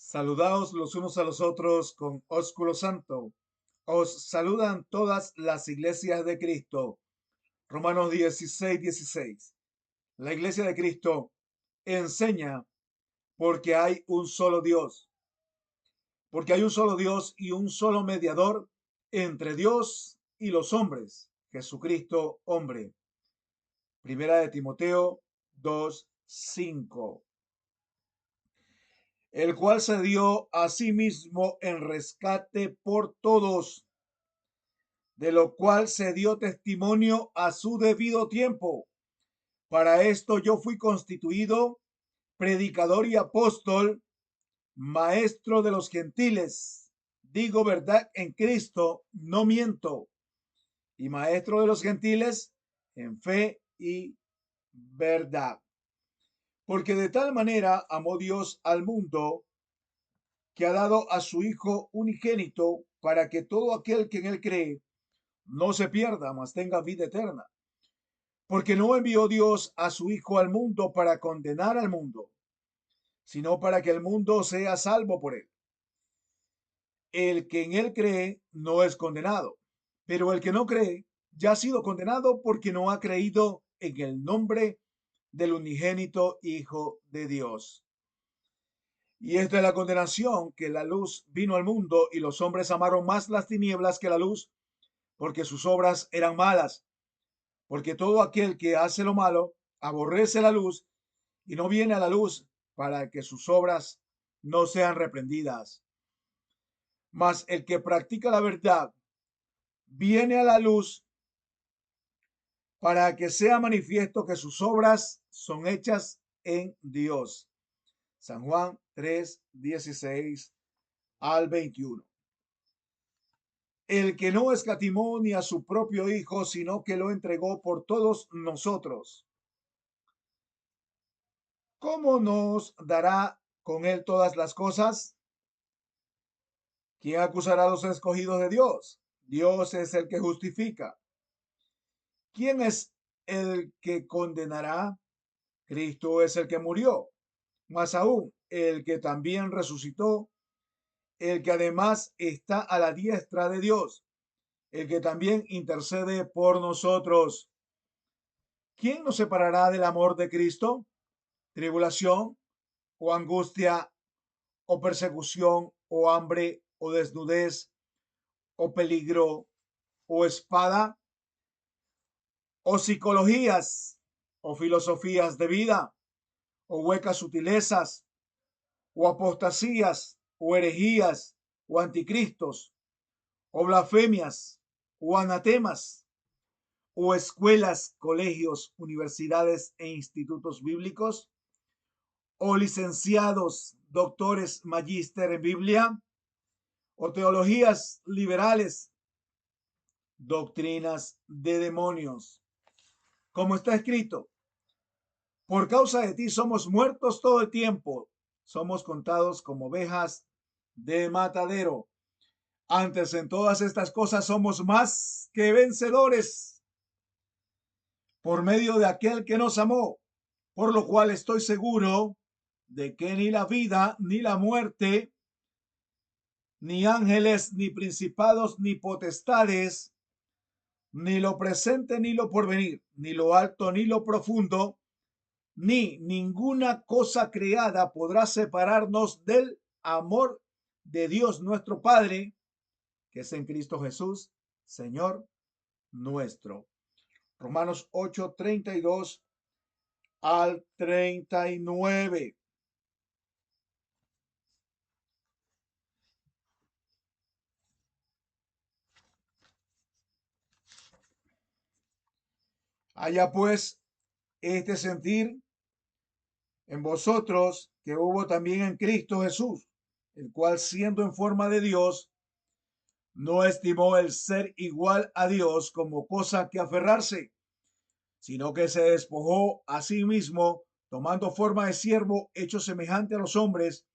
Saludaos los unos a los otros con ósculo santo. Os saludan todas las iglesias de Cristo. Romanos 16:16. La iglesia de Cristo enseña porque hay un solo Dios, porque hay un solo Dios y un solo mediador entre Dios y los hombres, Jesucristo hombre. Primera de Timoteo 2:5. El cual se dio a sí mismo en rescate por todos, de lo cual se dio testimonio a su debido tiempo. Para esto yo fui constituido predicador y apóstol, maestro de los gentiles. Digo verdad en Cristo, no miento. Y maestro de los gentiles en fe y verdad. Porque de tal manera amó Dios al mundo que ha dado a su Hijo unigénito para que todo aquel que en él cree no se pierda, mas tenga vida eterna. Porque no envió Dios a su Hijo al mundo para condenar al mundo, sino para que el mundo sea salvo por él. El que en él cree no es condenado, pero el que no cree ya ha sido condenado porque no ha creído en el nombre del unigénito Hijo de Dios. Y esta es la condenación, que la luz vino al mundo y los hombres amaron más las tinieblas que la luz, porque sus obras eran malas. Porque todo aquel que hace lo malo aborrece la luz y no viene a la luz para que sus obras no sean reprendidas. Mas el que practica la verdad viene a la luz para que sea manifiesto que sus obras son hechas en Dios. San Juan 3:16 al 21. El que no escatimó ni a su propio Hijo, sino que lo entregó por todos nosotros, ¿cómo nos dará con él todas las cosas? ¿Quién acusará a los escogidos de Dios? Dios es el que justifica. ¿Quién es el que condenará? Cristo es el que murió, más aún el que también resucitó, el que además está a la diestra de Dios, el que también intercede por nosotros. ¿Quién nos separará del amor de Cristo? ¿Tribulación o angustia o persecución o hambre o desnudez o peligro o espada o psicologías o filosofías de vida o huecas sutilezas o apostasías o herejías o anticristos o blasfemias o anatemas o escuelas, colegios, universidades e institutos bíblicos o licenciados, doctores, magíster en Biblia o teologías liberales, doctrinas de demonios. Como está escrito, por causa de ti somos muertos todo el tiempo, somos contados como ovejas de matadero. Antes en todas estas cosas somos más que vencedores por medio de aquel que nos amó, por lo cual estoy seguro de que ni la vida ni la muerte, ni ángeles, ni principados, ni potestades, ni lo presente, ni lo porvenir, ni lo alto, ni lo profundo, ni ninguna cosa creada podrá separarnos del amor de Dios nuestro Padre, que es en Cristo Jesús, Señor nuestro. Romanos 8:32 al 39. Haya pues este sentir en vosotros que hubo también en Cristo Jesús, el cual siendo en forma de Dios, no estimó el ser igual a Dios como cosa que aferrarse, sino que se despojó a sí mismo, tomando forma de siervo, hecho semejante a los hombres,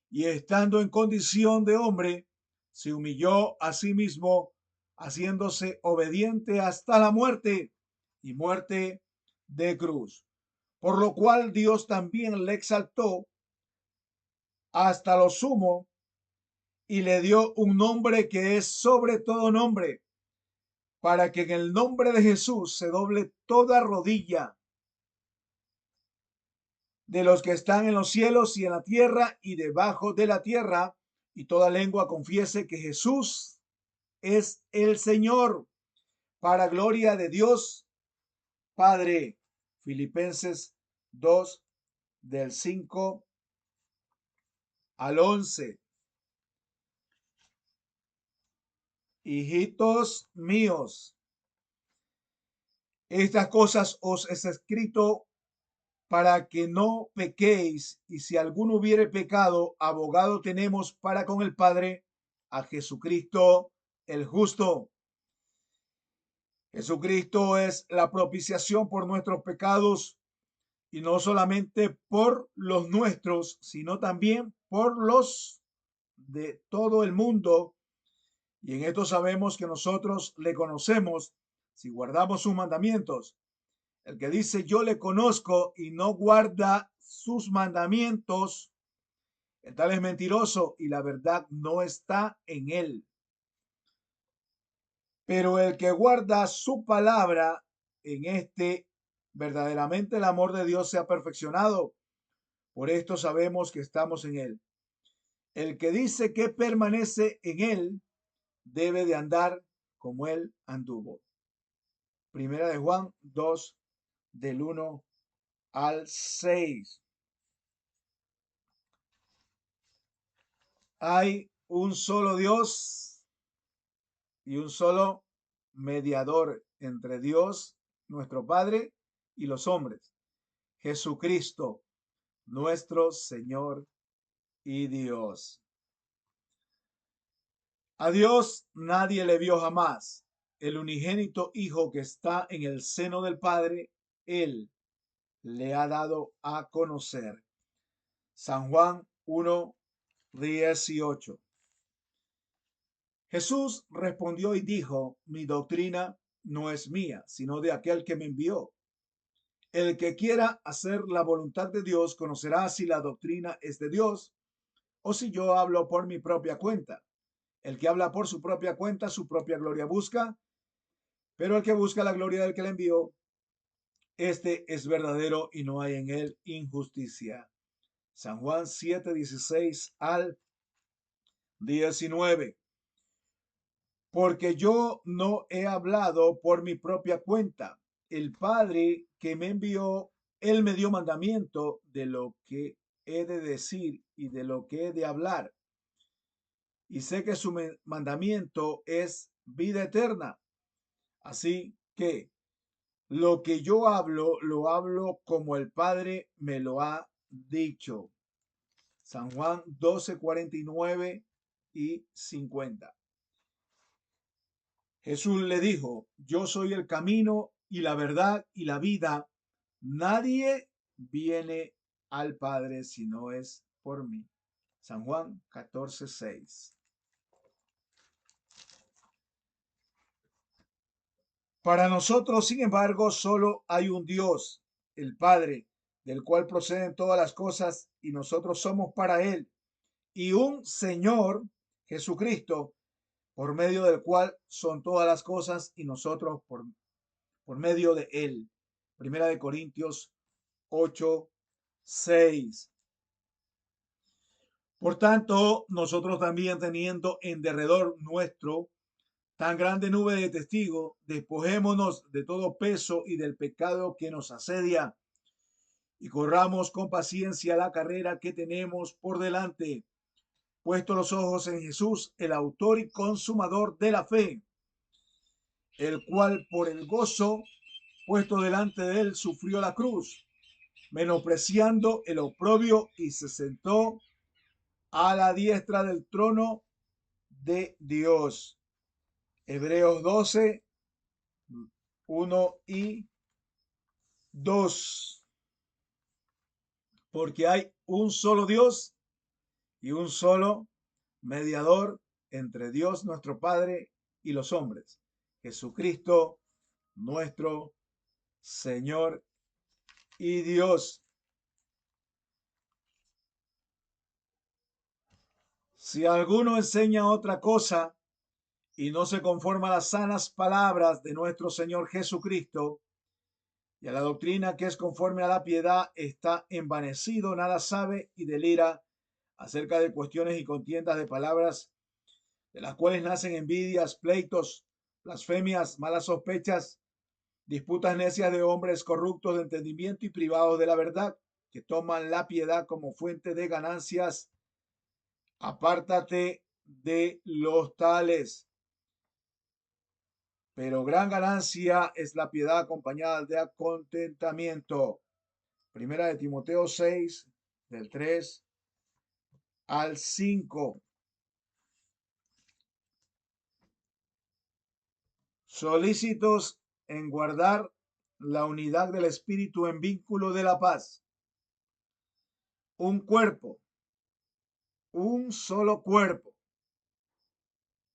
y estando en condición de hombre, se humilló a sí mismo, haciéndose obediente hasta la muerte y muerte de cruz. Por lo cual Dios también le exaltó hasta lo sumo y le dio un nombre que es sobre todo nombre, para que en el nombre de Jesús se doble toda rodilla de los que están en los cielos y en la tierra y debajo de la tierra, y toda lengua confiese que Jesús es el Señor, para gloria de Dios Padre. Filipenses 2, del 5 al 11. Hijitos míos, estas cosas os he escrito para que no pequéis, y si alguno hubiere pecado, abogado tenemos para con el Padre, a Jesucristo el justo. Jesucristo es la propiciación por nuestros pecados, y no solamente por los nuestros, sino también por los de todo el mundo. Y en esto sabemos que nosotros le conocemos si guardamos sus mandamientos. El que dice yo le conozco y no guarda sus mandamientos, el tal es mentiroso y la verdad no está en él. Pero el que guarda su palabra, en este verdaderamente el amor de Dios se ha perfeccionado. Por esto sabemos que estamos en él. El que dice que permanece en él debe de andar como él anduvo. Primera de Juan 2, del 1 al 6. Hay un solo Dios y un solo mediador entre Dios, nuestro Padre, y los hombres, Jesucristo, nuestro Señor y Dios. A Dios nadie le vio jamás. El unigénito Hijo que está en el seno del Padre, Él le ha dado a conocer. San Juan 1, 18. Jesús respondió y dijo, mi doctrina no es mía, sino de aquel que me envió. El que quiera hacer la voluntad de Dios conocerá si la doctrina es de Dios o si yo hablo por mi propia cuenta. El que habla por su propia cuenta, su propia gloria busca, pero el que busca la gloria del que le envió, este es verdadero y no hay en él injusticia. San Juan 7, 16 al 19. Porque yo no he hablado por mi propia cuenta. El Padre que me envió, Él me dio mandamiento de lo que he de decir y de lo que he de hablar. Y sé que su mandamiento es vida eterna. Así que lo que yo hablo, lo hablo como el Padre me lo ha dicho. San Juan 12, 49 y 50. Jesús le dijo, yo soy el camino y la verdad y la vida. Nadie viene al Padre si no es por mí. San Juan 14, 6. Para nosotros, sin embargo, solo hay un Dios, el Padre, del cual proceden todas las cosas y nosotros somos para Él, y un Señor, Jesucristo, por medio del cual son todas las cosas y nosotros por medio de Él. Primera de Corintios 8, 6. Por tanto, nosotros también teniendo en derredor nuestro tan grande nube de testigos, despojémonos de todo peso y del pecado que nos asedia y corramos con paciencia la carrera que tenemos por delante, puesto los ojos en Jesús, el autor y consumador de la fe, el cual por el gozo puesto delante de él sufrió la cruz, menospreciando el oprobio y se sentó a la diestra del trono de Dios. Hebreos 12, 1 y 2. Porque hay un solo Dios y un solo mediador entre Dios nuestro Padre y los hombres, Jesucristo nuestro Señor y Dios. Si alguno enseña otra cosa y no se conforma a las sanas palabras de nuestro Señor Jesucristo y a la doctrina que es conforme a la piedad, está envanecido, nada sabe y delira acerca de cuestiones y contiendas de palabras, de las cuales nacen envidias, pleitos, blasfemias, malas sospechas, disputas necias de hombres corruptos de entendimiento y privados de la verdad, que toman la piedad como fuente de ganancias. Apártate de los tales. Pero gran ganancia es la piedad acompañada de contentamiento. Primera de Timoteo 6, del 3 al 5. Solícitos en guardar la unidad del espíritu en vínculo de la paz. Un cuerpo, un solo cuerpo,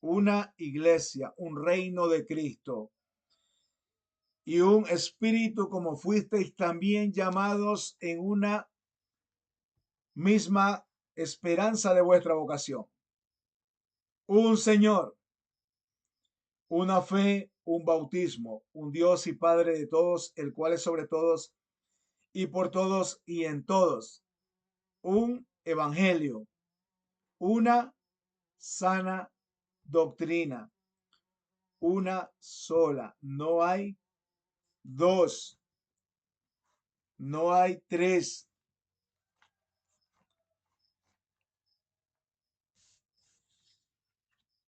una iglesia, un reino de Cristo y un espíritu, como fuisteis también llamados en una misma esperanza de vuestra vocación. Un Señor, una fe, un bautismo, un Dios y Padre de todos, el cual es sobre todos y por todos y en todos. Un evangelio, una sana doctrina, una sola. No hay dos, no hay tres.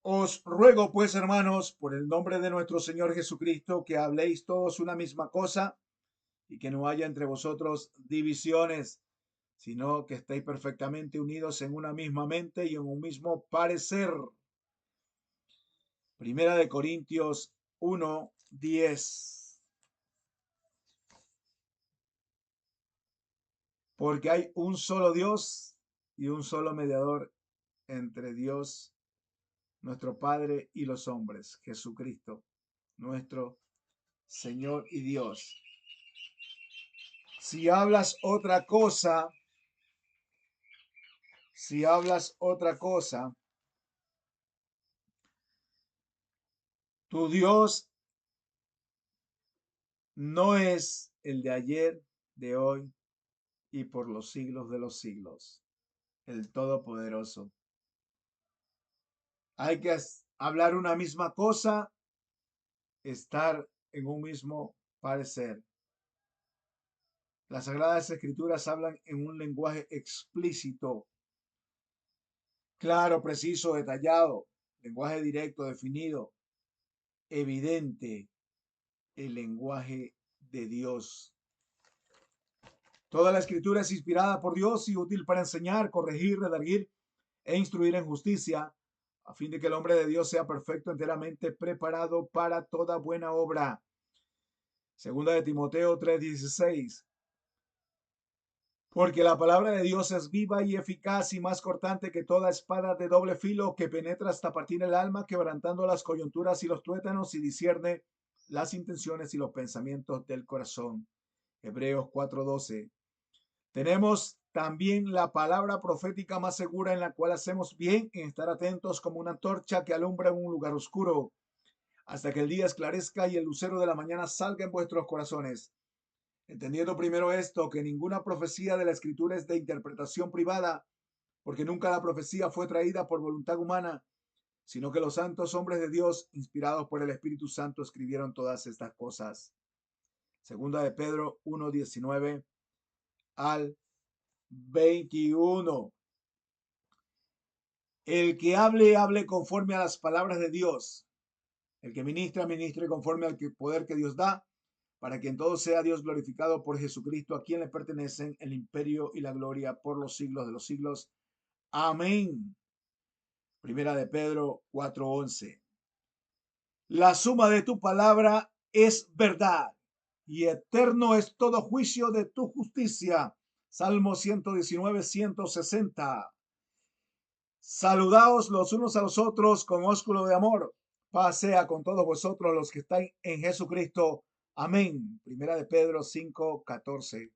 Os ruego pues, hermanos, por el nombre de nuestro Señor Jesucristo, que habléis todos una misma cosa y que no haya entre vosotros divisiones, sino que estéis perfectamente unidos en una misma mente y en un mismo parecer. Primera de Corintios 1:10. Porque hay un solo Dios y un solo mediador entre Dios, nuestro Padre, y los hombres, Jesucristo, nuestro Señor y Dios. Si hablas otra cosa, si hablas otra cosa, tu Dios no es el de ayer, de hoy y por los siglos de los siglos, el Todopoderoso. Hay que hablar una misma cosa, estar en un mismo parecer. Las Sagradas Escrituras hablan en un lenguaje explícito, claro, preciso, detallado, lenguaje directo, definido, evidente, el lenguaje de Dios. Toda la Escritura es inspirada por Dios y útil para enseñar, corregir, redarguir e instruir en justicia, a fin de que el hombre de Dios sea perfecto, enteramente preparado para toda buena obra. Segunda de Timoteo 3:16. Porque la palabra de Dios es viva y eficaz y más cortante que toda espada de doble filo, que penetra hasta partir el alma, quebrantando las coyunturas y los tuétanos, y discierne las intenciones y los pensamientos del corazón. Hebreos 4:12. Tenemos también la palabra profética más segura, en la cual hacemos bien en estar atentos como una antorcha que alumbra en un lugar oscuro, hasta que el día esclarezca y el lucero de la mañana salga en vuestros corazones. Entendiendo primero esto, que ninguna profecía de la Escritura es de interpretación privada, porque nunca la profecía fue traída por voluntad humana, sino que los santos hombres de Dios, inspirados por el Espíritu Santo, escribieron todas estas cosas. Segunda de Pedro 1:19 al 21. El que hable, hable conforme a las palabras de Dios. El que ministra, ministre conforme al poder que Dios da, para que en todo sea Dios glorificado por Jesucristo, a quien le pertenecen el imperio y la gloria por los siglos de los siglos. Amén. Primera de Pedro 4:11. La suma de tu palabra es verdad, y eterno es todo juicio de tu justicia. Salmo 119, 160. Saludaos los unos a los otros con ósculo de amor. Paz sea con todos vosotros los que estáis en Jesucristo. Amén. Primera de Pedro 5:14.